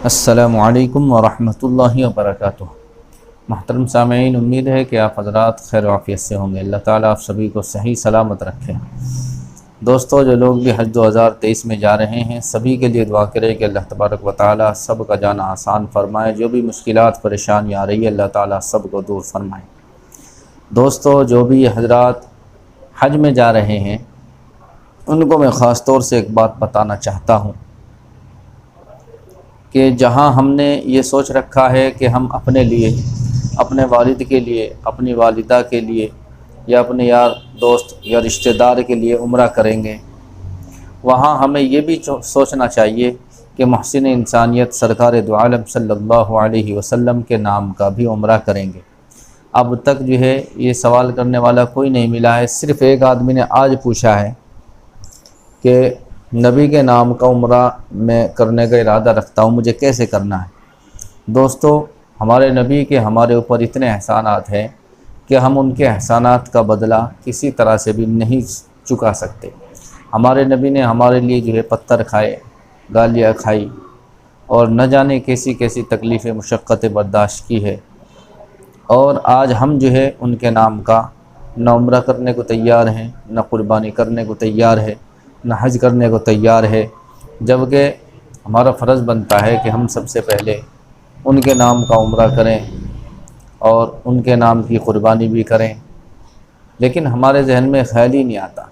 السلام علیکم ورحمۃ اللہ وبرکاتہ۔ محترم سامعین، امید ہے کہ آپ حضرات خیر و عافیت سے ہوں گے۔ اللہ تعالیٰ آپ سبھی کو صحیح سلامت رکھے۔ دوستو، جو لوگ بھی حج 2023 میں جا رہے ہیں، سبھی کے لیے دعا کریں کہ اللہ تبارک و تعالیٰ سب کا جانا آسان فرمائے۔ جو بھی مشکلات پریشانی آ رہی ہے، اللہ تعالیٰ سب کو دور فرمائے۔ دوستو، جو بھی حضرات حج میں جا رہے ہیں، ان کو میں خاص طور سے ایک بات بتانا چاہتا ہوں کہ جہاں ہم نے یہ سوچ رکھا ہے کہ ہم اپنے لیے، اپنے والد کے لیے، اپنی والدہ کے لیے یا اپنے یار دوست یا رشتہ دار کے لیے عمرہ کریں گے، وہاں ہمیں یہ بھی سوچنا چاہیے کہ محسن انسانیت سرکار دو عالم صلی اللہ علیہ وسلم کے نام کا بھی عمرہ کریں گے۔ اب تک جو ہے یہ سوال کرنے والا کوئی نہیں ملا ہے، صرف ایک آدمی نے آج پوچھا ہے کہ نبی کے نام کا عمرہ میں کرنے کا ارادہ رکھتا ہوں، مجھے کیسے کرنا ہے؟ دوستو، ہمارے نبی کے ہمارے اوپر اتنے احسانات ہیں کہ ہم ان کے احسانات کا بدلہ کسی طرح سے بھی نہیں چکا سکتے۔ ہمارے نبی نے ہمارے لیے جو ہے پتھر کھائے، گالیاں کھائی اور نہ جانے کیسی کیسی تکلیفیں مشقتیں برداشت کی ہے، اور آج ہم جو ہے ان کے نام کا نہ عمرہ کرنے کو تیار ہیں، نہ قربانی کرنے کو تیار ہے، نہ حج کرنے کو تیار ہے، جبکہ ہمارا فرض بنتا ہے کہ ہم سب سے پہلے ان کے نام کا عمرہ کریں اور ان کے نام کی قربانی بھی کریں، لیکن ہمارے ذہن میں خیال ہی نہیں آتا۔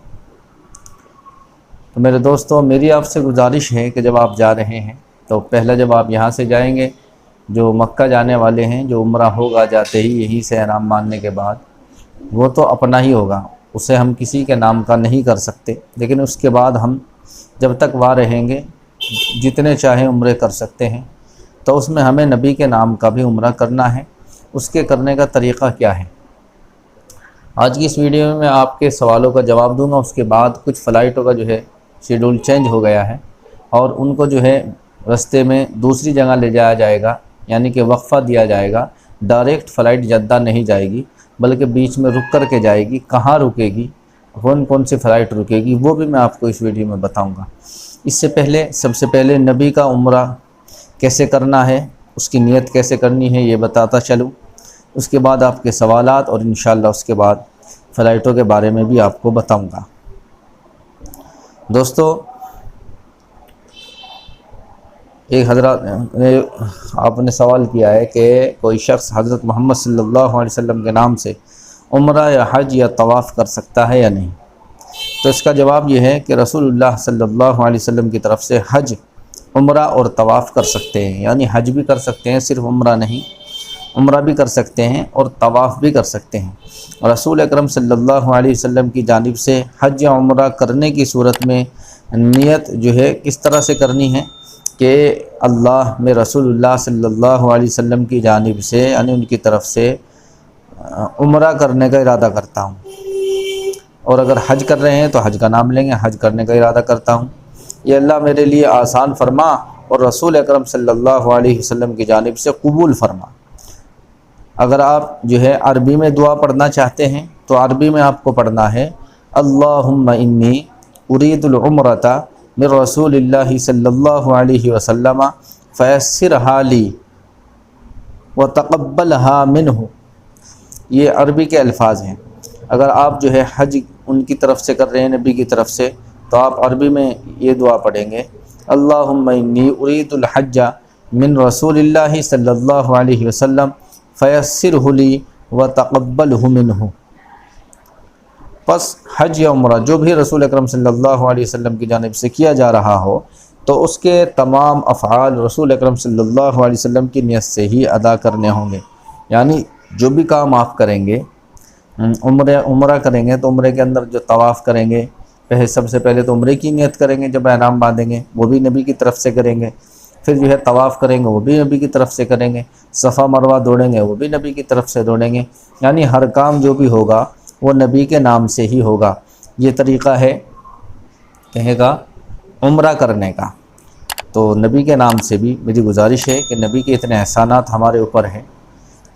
تو میرے دوستو، میری آپ سے گزارش ہے کہ جب آپ جا رہے ہیں تو پہلا جب آپ یہاں سے جائیں گے، جو مکہ جانے والے ہیں، جو عمرہ ہوگا جاتے ہی یہیں سے احرام باندھنے کے بعد، وہ تو اپنا ہی ہوگا، اسے ہم کسی کے نام کا نہیں کر سکتے، لیکن اس کے بعد ہم جب تک وہاں رہیں گے جتنے چاہیں عمرے کر سکتے ہیں۔ تو اس میں ہمیں نبی کے نام کا بھی عمرہ کرنا ہے۔ اس کے کرنے کا طریقہ کیا ہے؟ آج کی اس ویڈیو میں میں آپ کے سوالوں کا جواب دوں گا۔ اس کے بعد کچھ فلائٹوں کا جو ہے شیڈول چینج ہو گیا ہے اور ان کو جو ہے رستے میں دوسری جگہ لے جایا جائے گا، یعنی کہ وقفہ دیا جائے گا۔ ڈائریکٹ فلائٹ جدہ نہیں جائے گی، بلکہ بیچ میں رک کر کے جائے گی۔ کہاں رکے گی، کون سی فلائٹ رکے گی، وہ بھی میں آپ کو اس ویڈیو میں بتاؤں گا۔ اس سے پہلے سب سے پہلے نبی کا عمرہ کیسے کرنا ہے، اس کی نیت کیسے کرنی ہے، یہ بتاتا چلوں۔ اس کے بعد آپ کے سوالات اور انشاءاللہ اس کے بعد فلائٹوں کے بارے میں بھی آپ کو بتاؤں گا۔ دوستو، ایک حضرات آپ نے سوال کیا ہے کہ کوئی شخص حضرت محمد صلی اللہ علیہ وسلم کے نام سے عمرہ یا حج یا طواف کر سکتا ہے یا نہیں؟ تو اس کا جواب یہ ہے کہ رسول اللہ صلی اللہ علیہ وسلم کی طرف سے حج، عمرہ اور طواف کر سکتے ہیں، یعنی حج بھی کر سکتے ہیں، صرف عمرہ نہیں، عمرہ بھی کر سکتے ہیں اور طواف بھی کر سکتے ہیں۔ رسول اکرم صلی اللہ علیہ وسلم کی جانب سے حج یا عمرہ کرنے کی صورت میں نیت جو ہے کس طرح سے کرنی ہے کہ اللہ، میں رسول اللہ صلی اللہ علیہ وسلم کی جانب سے، یعنی ان کی طرف سے عمرہ کرنے کا ارادہ کرتا ہوں، اور اگر حج کر رہے ہیں تو حج کا نام لیں گے، حج کرنے کا ارادہ کرتا ہوں، یہ اللہ میرے لیے آسان فرما اور رسول اکرم صلی اللہ علیہ وسلم کی جانب سے قبول فرما۔ اگر آپ جو ہے عربی میں دعا پڑھنا چاہتے ہیں تو عربی میں آپ کو پڑھنا ہے اللہم انی ارید العمرۃ من رسول اللہ صلی اللہ علیہ وسلم فیسرھا لی وتقبلھا منہ۔ یہ عربی کے الفاظ ہیں۔ اگر آپ جو ہے حج ان کی طرف سے کر رہے ہیں، نبی کی طرف سے، تو آپ عربی میں یہ دعا پڑھیں گے اللہم انی ارید الحج من رسول اللہ صلی اللہ علیہ وسلم فیسرہ لی وتقبلہ منہ۔ پس حج یا عمرہ جو بھی رسول اکرم صلی اللہ علیہ وسلم کی جانب سے کیا جا رہا ہو، تو اس کے تمام افعال رسول اکرم صلی اللہ علیہ وسلم کی نیت سے ہی ادا کرنے ہوں گے۔ یعنی جو بھی کام آپ کریں گے، عمرہ کریں گے تو عمرے کے اندر جو طواف کریں گے، سب سے پہلے تو عمرے کی نیت کریں گے، جب احرام باندھیں گے وہ بھی نبی کی طرف سے کریں گے، پھر جو ہے طواف کریں گے وہ بھی نبی کی طرف سے کریں گے، صفا مروہ دوڑیں گے وہ بھی نبی کی طرف سے دوڑیں گے، یعنی ہر کام جو بھی ہوگا وہ نبی کے نام سے ہی ہوگا۔ یہ طریقہ ہے کہے گا عمرہ کرنے کا۔ تو نبی کے نام سے بھی میری گزارش ہے کہ نبی کے اتنے احسانات ہمارے اوپر ہیں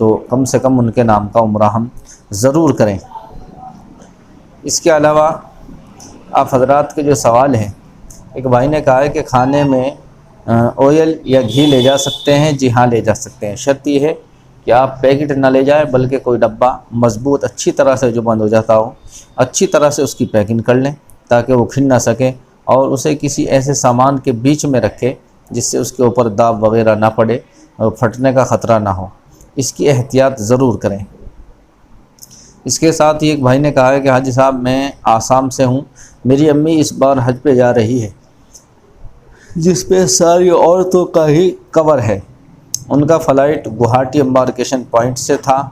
تو کم سے کم ان کے نام کا عمرہ ہم ضرور کریں۔ اس کے علاوہ آپ حضرات کے جو سوال ہیں، ایک بھائی نے کہا ہے کہ کھانے میں آئل یا گھی لے جا سکتے ہیں؟ جی ہاں لے جا سکتے ہیں، شرط یہ ہے کہ آپ پیکٹ نہ لے جائیں بلکہ کوئی ڈبہ مضبوط اچھی طرح سے جو بند ہو جاتا ہو، اچھی طرح سے اس کی پیکنگ کر لیں تاکہ وہ کھل نہ سکے، اور اسے کسی ایسے سامان کے بیچ میں رکھے جس سے اس کے اوپر داغ وغیرہ نہ پڑے اور پھٹنے کا خطرہ نہ ہو۔ اس کی احتیاط ضرور کریں۔ اس کے ساتھ ہی ایک بھائی نے کہا ہے کہ حاجی صاحب میں آسام سے ہوں، میری امی اس بار حج پہ جا رہی ہے جس پہ ساری عورتوں کا ہی کور ہے۔ ان کا فلائٹ گوہاٹی امبارکیشن پوائنٹ سے تھا،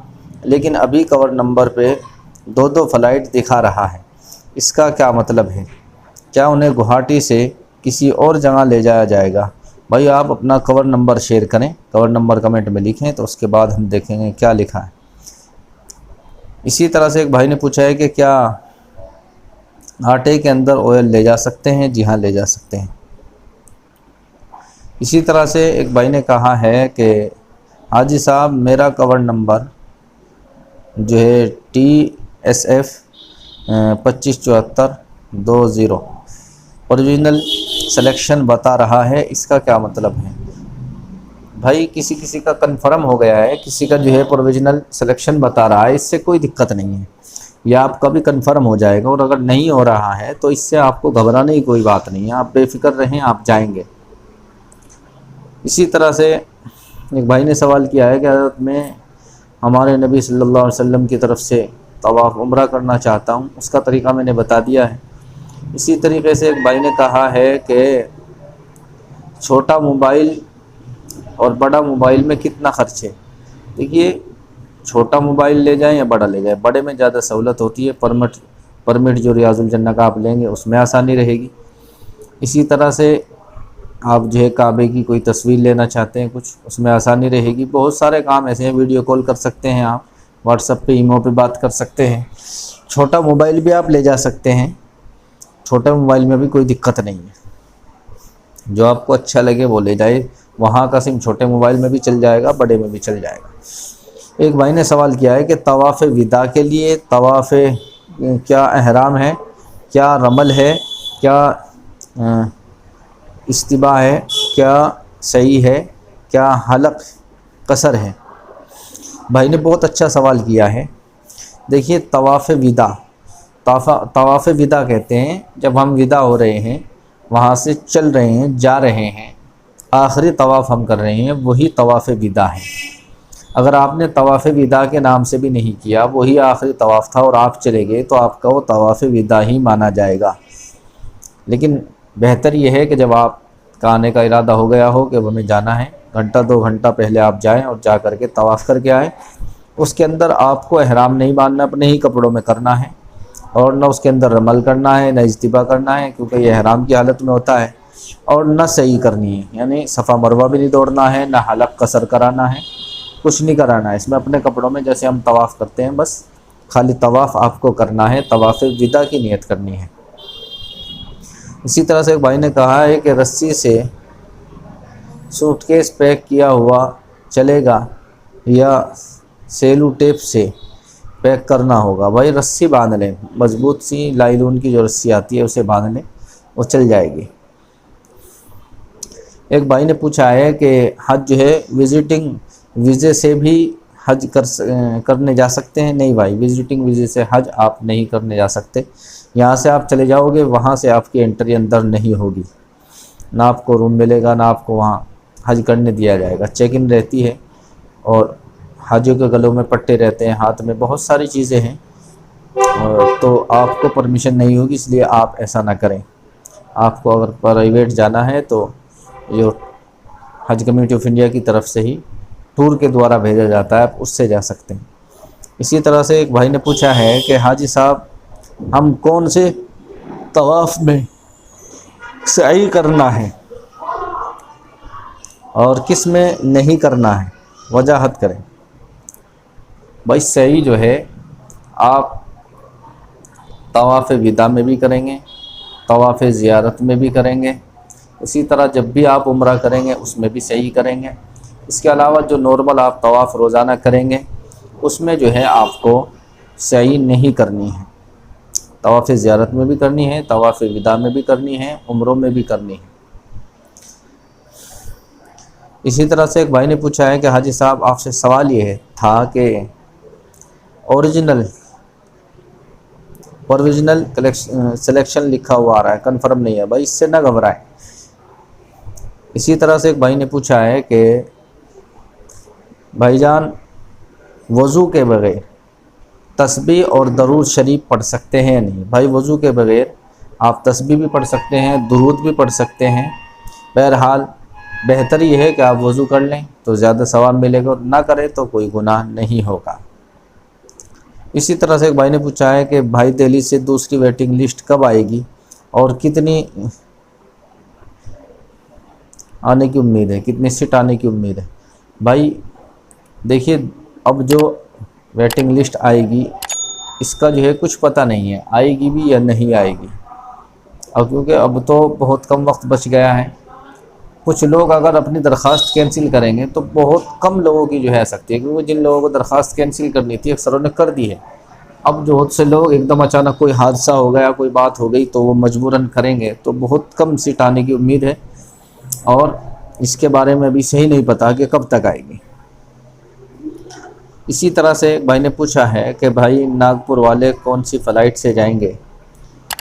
لیکن ابھی کور نمبر پہ 2 فلائٹ دکھا رہا ہے، اس کا کیا مطلب ہے؟ کیا انہیں گوہاٹی سے کسی اور جگہ لے جایا جائے گا؟ بھائی آپ اپنا کور نمبر شیئر کریں، کور نمبر کمنٹ میں لکھیں تو اس کے بعد ہم دیکھیں گے کیا لکھا ہے۔ اسی طرح سے ایک بھائی نے پوچھا ہے کہ کیا آٹے کے اندر آئل لے جا سکتے ہیں؟ جی ہاں لے جا سکتے ہیں۔ اسی طرح سے ایک بھائی نے کہا ہے کہ حاجی صاحب میرا کور نمبر جو ہے TSF 257420 اوریجنل سلیکشن بتا رہا ہے، اس کا کیا مطلب ہے؟ بھائی کسی کا کنفرم ہو گیا ہے، کسی کا جو ہے پروویژنل سلیکشن بتا رہا ہے، اس سے کوئی دقت نہیں ہے، یہ آپ کا بھی کنفرم ہو جائے گا، اور اگر نہیں ہو رہا ہے تو اس سے آپ کو گھبرانے کی کوئی بات نہیں ہے، آپ بے فکر رہیں، آپ جائیں گے۔ اسی طرح سے ایک بھائی نے سوال کیا ہے کہ حضرت میں ہمارے نبی صلی اللہ علیہ وسلم کی طرف سے طواف عمرہ کرنا چاہتا ہوں، اس کا طریقہ میں نے بتا دیا ہے۔ اسی طریقے سے ایک بھائی نے کہا ہے کہ چھوٹا موبائل اور بڑا موبائل میں کتنا خرچ ہے؟ دیکھیے چھوٹا موبائل لے جائیں یا بڑا لے جائیں، بڑے میں زیادہ سہولت ہوتی ہے، پرمٹ جو ریاض الجنہ کا آپ لیں گے اس میں آسانی رہے گی۔ اسی طرح سے آپ جو ہے کعبے کی کوئی تصویر لینا چاہتے ہیں کچھ، اس میں آسانی رہے گی۔ بہت سارے کام ایسے ہیں، ویڈیو کال کر سکتے ہیں، آپ واٹس ایپ پہ ایمو پہ بات کر سکتے ہیں۔ چھوٹا موبائل بھی آپ لے جا سکتے ہیں، چھوٹے موبائل میں بھی کوئی دقت نہیں ہے، جو آپ کو اچھا لگے وہ لے جائے، وہاں کا سم چھوٹے موبائل میں بھی چل جائے گا، بڑے میں بھی چل جائے گا۔ ایک بھائی نے سوال کیا ہے کہ طواف وداع کے لیے طواف کیا احرام ہے، کیا رمل ہے، کیا استباع ہے، کیا صحیح ہے، کیا حلق قصر ہے؟ بھائی نے بہت اچھا سوال کیا ہے۔ دیکھیے طواف وداع کہتے ہیں جب ہم ودا ہو رہے ہیں، وہاں سے چل رہے ہیں، جا رہے ہیں، آخری طواف ہم کر رہے ہیں، وہی طواف وداع ہے۔ اگر آپ نے طواف وداع کے نام سے بھی نہیں کیا، وہی آخری طواف تھا اور آپ چلے گئے تو آپ کا وہ طواف وداع ہی مانا جائے گا۔ لیکن بہتر یہ ہے کہ جب آپ کا آنے کا ارادہ ہو گیا ہو کہ ہمیں جانا ہے، 1-2 گھنٹہ پہلے آپ جائیں اور جا کر کے طواف کر کے آئیں۔ اس کے اندر آپ کو احرام نہیں باندھنا، اپنے ہی کپڑوں میں کرنا ہے، اور نہ اس کے اندر رمل کرنا ہے، نہ اجتباء کرنا ہے، کیونکہ یہ احرام کی حالت میں ہوتا ہے، اور نہ صحیح کرنی ہے، یعنی صفا مروہ بھی نہیں دوڑنا ہے، نہ حلق قصر کرانا ہے، کچھ نہیں کرانا ہے۔ اس میں اپنے کپڑوں میں جیسے ہم طواف کرتے ہیں بس خالی طواف آپ کو کرنا ہے، طواف وداع کی نیت کرنی ہے۔ اسی طرح سے ایک بھائی نے کہا ہے کہ رسی سے سوٹ کیس پیک کیا ہوا چلے گا یا سیلو ٹیپ سے پیک کرنا ہوگا؟ بھائی رسی باندھ لیں، مضبوط سی لائلون کی جو رسی آتی ہے اسے باندھ لیں، وہ چل جائے گی۔ ایک بھائی نے پوچھا ہے کہ حج جو ہے وزٹنگ ویزے سے بھی حج کرنے جا سکتے ہیں؟ نہیں بھائی، وزٹنگ ویزے سے حج آپ نہیں کرنے جا سکتے۔ یہاں سے آپ چلے جاؤ گے، وہاں سے آپ کی انٹری اندر نہیں ہوگی، نہ آپ کو روم ملے گا، نہ آپ کو وہاں حج کرنے دیا جائے گا۔ چیک ان رہتی ہے، اور حاجیوں کے گلوں میں پٹے رہتے ہیں، ہاتھ میں بہت ساری چیزیں ہیں، تو آپ کو پرمیشن نہیں ہوگی، اس لیے آپ ایسا نہ کریں۔ آپ کو اگر پرائیویٹ جانا ہے تو جو حج کمیٹی آف انڈیا کی طرف سے ہی ٹور کے دوارا بھیجا جاتا ہے، آپ اس سے جا سکتے ہیں۔ اسی طرح سے ایک بھائی نے پوچھا ہے کہ حاجی صاحب ہم کون سے طواف میں سعی کرنا ہے اور کس میں نہیں کرنا ہے، وضاحت کریں۔ بھائی سعی جو ہے آپ طواف وداع میں بھی کریں گے، طواف زیارت میں بھی کریں گے، اسی طرح جب بھی آپ عمرہ کریں گے اس میں بھی سعی کریں گے۔ اس کے علاوہ جو نارمل آپ طواف روزانہ کریں گے اس میں جو ہے آپ کو سعی نہیں کرنی ہے، طواف زیارت میں بھی کرنی ہے، طواف وداع میں بھی کرنی ہے، عمروں میں بھی کرنی ہے۔ اسی طرح سے ایک بھائی نے پوچھا ہے کہ حاجی صاحب آپ سے سوال یہ تھا کہ اوریجنل سلیکشن لکھا ہوا آ رہا ہے، کنفرم نہیں ہے بھائی، اس سے نہ گھبرائیں۔ اسی طرح سے ایک بھائی نے پوچھا ہے کہ بھائی جان وضو کے بغیر تسبیح اور درود شریف پڑھ سکتے ہیں یا نہیں؟ بھائی وضو کے بغیر آپ تسبیح بھی پڑھ سکتے ہیں، درود بھی پڑھ سکتے ہیں، بہرحال بہتر یہ ہے کہ آپ وضو کر لیں تو زیادہ ثواب ملے گا، اور نہ کریں تو کوئی گناہ نہیں ہوگا۔ اسی طرح سے ایک بھائی نے پوچھا ہے کہ بھائی دہلی سے دوسری ویٹنگ لسٹ کب آئے گی اور کتنی آنے کی امید ہے، کتنی سیٹ آنے کی امید ہے؟ بھائی دیکھیے، اب جو ویٹنگ لسٹ آئے گی اس کا جو ہے کچھ پتہ نہیں ہے آئے گی بھی یا نہیں آئے گی، اور کیونکہ اب تو بہت کم وقت بچ گیا ہے۔ کچھ لوگ اگر اپنی درخواست کینسل کریں گے تو بہت کم لوگوں کی جو ہے آ سکتی ہے، کیونکہ جن لوگوں کو درخواست کینسل کرنی تھی اکثروں نے کر دی ہے۔ اب جو بہت سے لوگ ایک دم اچانک کوئی حادثہ ہو گیا، کوئی بات ہو گئی تو وہ مجبوراً کریں گے، تو بہت کم سیٹ آنے کی امید ہے، اور اس کے بارے میں ابھی صحیح نہیں پتا کہ کب تک آئے گی۔ اسی طرح سے بھائی نے پوچھا ہے کہ بھائی ناگپور والے کون سی فلائٹ سے جائیں گے؟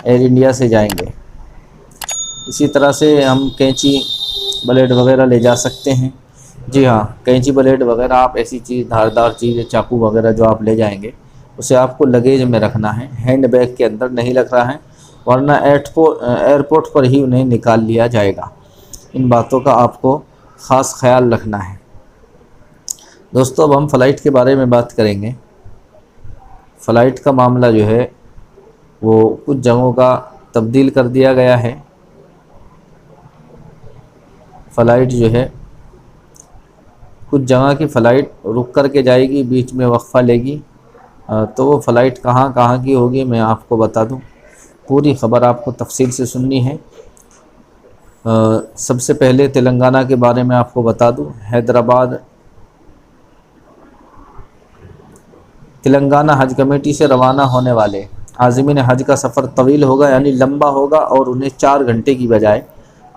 ایئر انڈیا سے جائیں گے۔ اسی طرح سے ہم کینچی بلیڈ وغیرہ لے جا سکتے ہیں۔ جی ہاں، کینچی بلیڈ وغیرہ، آپ ایسی چیز دھاردار چیزیں، چاقو وغیرہ جو آپ لے جائیں گے اسے آپ کو لگیج میں رکھنا ہے، ہینڈ بیگ کے اندر نہیں رکھ رہا ہے، ورنہ ایئرپورٹ پر ہی انہیں نکال لیا جائے گا۔ ان باتوں کا آپ کو خاص خیال رکھنا ہے۔ دوستو اب ہم فلائٹ کے بارے میں بات کریں گے۔ فلائٹ کا معاملہ جو ہے وہ کچھ جگہوں کا تبدیل کر دیا گیا ہے۔ فلائٹ جو ہے کچھ جگہ کی فلائٹ رک کر کے جائے گی، بیچ میں وقفہ لے گی، تو وہ فلائٹ کہاں کہاں کی ہوگی میں آپ کو بتا دوں، پوری خبر آپ کو تفصیل سے سننی ہے۔ سب سے پہلے تلنگانہ کے بارے میں آپ کو بتا دوں، حیدرآباد تلنگانہ حج کمیٹی سے روانہ ہونے والے عازمین حج کا سفر طویل ہوگا، یعنی لمبا ہوگا، اور انہیں 4 گھنٹے کی بجائے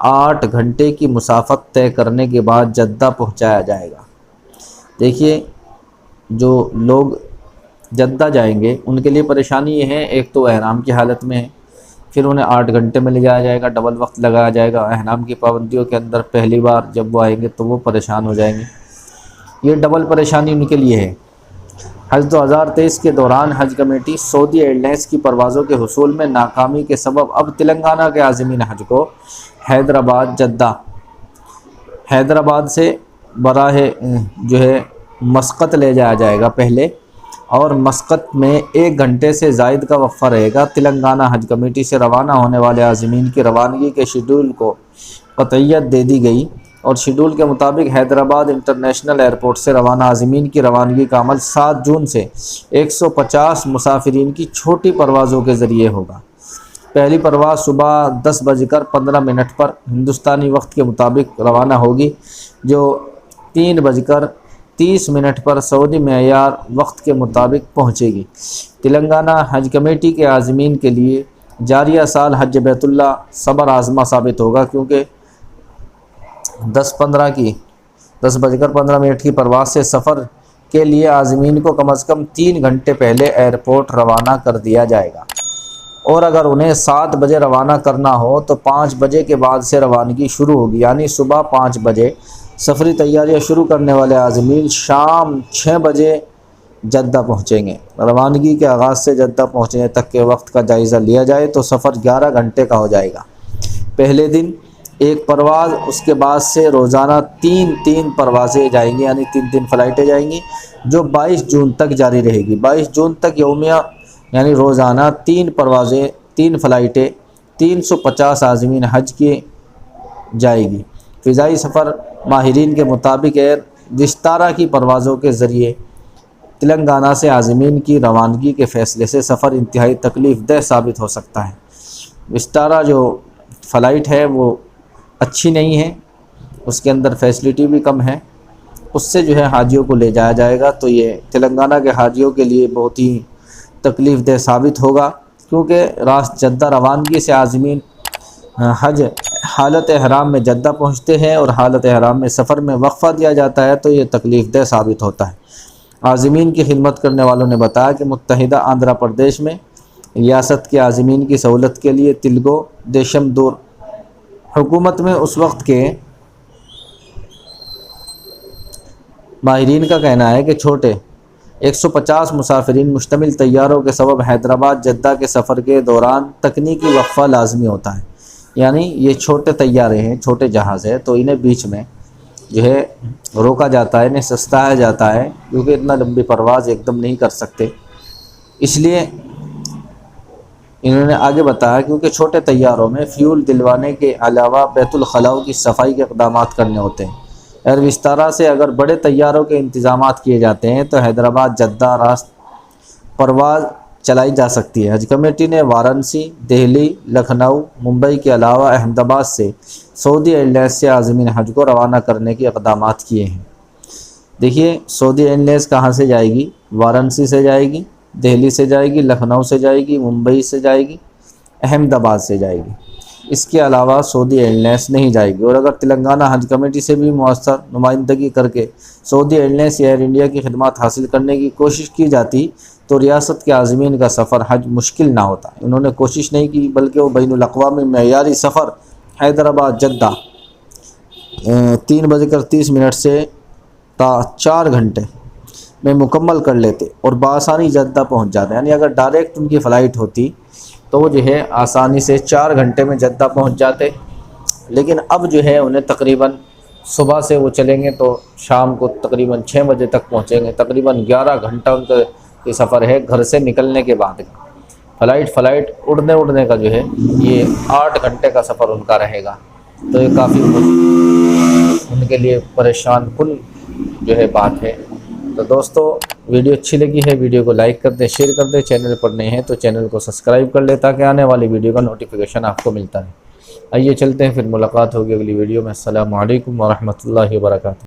8 گھنٹے کی مسافت طے کرنے کے بعد جدہ پہنچایا جائے گا۔ دیکھیے، جو لوگ جدہ جائیں گے ان کے لیے پریشانی یہ ہے، ایک تو احرام کی حالت میں ہے، پھر انہیں 8 گھنٹے میں لے جایا جائے گا، ڈبل وقت لگایا جائے گا، احرام کی پابندیوں کے اندر پہلی بار جب وہ آئیں گے تو وہ پریشان ہو جائیں گے۔ یہ ڈبل پریشانی ان کے لیے ہے۔ حج 2023 کے دوران حج کمیٹی سعودی ایئر لائنز کی پروازوں کے حصول میں ناکامی کے سبب اب تلنگانہ کے عازمین حج کو حیدرآباد سے براہ جو ہے مسقط لے جایا جائے گا پہلے، اور مسقط میں 1 گھنٹے سے زائد کا وقفہ رہے گا۔ تلنگانہ حج کمیٹی سے روانہ ہونے والے عازمین کی روانگی کے شیڈول کو قطعیت دے دی گئی، اور شیڈول کے مطابق حیدرآباد انٹرنیشنل ایئرپورٹ سے روانہ عازمین کی روانگی کا عمل 7 جون سے 150 مسافرین کی چھوٹی پروازوں کے ذریعے ہوگا۔ پہلی پرواز صبح 10:15 پر ہندوستانی وقت کے مطابق روانہ ہوگی، جو 3:30 پر سعودی معیار وقت کے مطابق پہنچے گی۔ تلنگانہ حج کمیٹی کے عازمین کے لیے جاریہ سال حج بیت اللہ صبر آزما ثابت ہوگا، کیونکہ 10:15 کی پرواز سے سفر کے لیے عازمین کو کم از کم 3 گھنٹے پہلے ایئرپورٹ روانہ کر دیا جائے گا، اور اگر انہیں 7 بجے روانہ کرنا ہو تو 5 بجے کے بعد سے روانگی شروع ہوگی، یعنی صبح 5 بجے سفری تیاریاں شروع کرنے والے عازمین شام 6 بجے جدہ پہنچیں گے۔ روانگی کے آغاز سے جدہ پہنچنے تک کے وقت کا جائزہ لیا جائے تو سفر 11 گھنٹے کا ہو جائے گا۔ پہلے دن 1 پرواز، اس کے بعد سے روزانہ 3 پروازیں جائیں گی، یعنی 3 فلائٹیں جائیں گی، جو 22 جون تک جاری رہے گی۔ 22 جون تک یومیہ یعنی روزانہ 3 پروازیں، 3 فلائٹیں، 350 عازمین حج کی جائے گی۔ فضائی سفر ماہرین کے مطابق ایئر وستارا کی پروازوں کے ذریعے تلنگانہ سے عازمین کی روانگی کے فیصلے سے سفر انتہائی تکلیف دہ ثابت ہو سکتا ہے۔ وستارا جو فلائٹ ہے وہ اچھی نہیں ہے، اس کے اندر فیسلٹی بھی کم ہے، اس سے جو ہے حاجیوں کو لے جایا جائے گا تو یہ تلنگانہ کے حاجیوں کے لیے بہت ہی تکلیف دہ ثابت ہوگا، کیونکہ راست جدہ روانگی سے عازمین حج حالت احرام میں جدہ پہنچتے ہیں اور حالت احرام میں سفر میں وقفہ دیا جاتا ہے تو یہ تکلیف دہ ثابت ہوتا ہے۔ عازمین کی خدمت کرنے والوں نے بتایا کہ متحدہ آندھرا پردیش میں ریاست کے عازمین کی سہولت کے لیے تلگو دیشم دور حکومت میں اس وقت کے ماہرین کا کہنا ہے کہ چھوٹے 150 مسافرین مشتمل طیاروں کے سبب حیدرآباد جدہ کے سفر کے دوران تکنیکی وقفہ لازمی ہوتا ہے۔ یعنی یہ چھوٹے طیارے ہیں، چھوٹے جہاز ہیں، تو انہیں بیچ میں جو ہے روکا جاتا ہے، انہیں سستایا جاتا ہے، کیونکہ اتنا لمبی پرواز ایک دم نہیں کر سکتے۔ اس لیے انہوں نے آگے بتایا کیونکہ چھوٹے طیاروں میں فیول دلوانے کے علاوہ بیت الخلاء کی صفائی کے اقدامات کرنے ہوتے ہیں۔ ایئر وستارا سے اگر بڑے طیاروں کے انتظامات کیے جاتے ہیں تو حیدرآباد جدہ راست پرواز چلائی جا سکتی ہے۔ حج کمیٹی نے وارانسی، دہلی، لکھنؤ، ممبئی کے علاوہ احمد آباد سے سعودی ایئرلائنز سے عازمین حج کو روانہ کرنے کے اقدامات کیے ہیں۔ دیکھیے سعودی ایئرلائنز کہاں سے جائے گی؟ وارانسی سے جائے گی، دہلی سے جائے گی، لکھنؤ سے جائے گی، ممبئی سے جائے گی، احمد آباد سے جائے گی۔ اس کے علاوہ سعودی ایئرلائنز نہیں جائے گی۔ اور اگر تلنگانہ حج کمیٹی سے بھی مؤثر نمائندگی کر کے سعودی ایئرلائنز یا ایئر انڈیا کی خدمات حاصل کرنے کی کوشش کی جاتی تو ریاست کے عازمین کا سفر حج مشکل نہ ہوتا۔ انہوں نے کوشش نہیں کی بلکہ وہ بین الاقوامی معیاری سفر حیدرآباد جدہ 3:30 سے تا 4 گھنٹے میں مکمل کر لیتے اور بآسانی جدہ پہنچ جاتے۔ یعنی اگر ڈائریکٹ ان کی فلائٹ ہوتی تو وہ جو ہے آسانی سے 4 گھنٹے میں جدہ پہنچ جاتے، لیکن اب جو ہے انہیں تقریباً صبح سے وہ چلیں گے تو شام کو تقریباً 6 بجے تک پہنچیں گے۔ تقریباً 11 گھنٹہ ان کا یہ سفر ہے گھر سے نکلنے کے بعد۔ فلائٹ اڑنے کا جو ہے یہ 8 گھنٹے کا سفر ان کا رہے گا، تو یہ کافی ان کے لیے پریشان کن جو ہے بات ہے۔ تو دوستو ویڈیو اچھی لگی ہے ویڈیو کو لائک کر دیں، شیئر کر دیں، چینل پر نئے ہیں تو چینل کو سبسکرائب کر لیں تاکہ آنے والی ویڈیو کا نوٹیفیکیشن آپ کو ملتا ہے۔ آئیے چلتے ہیں، پھر ملاقات ہوگی اگلی ویڈیو میں۔ السلام علیکم ورحمۃ اللہ وبرکاتہ۔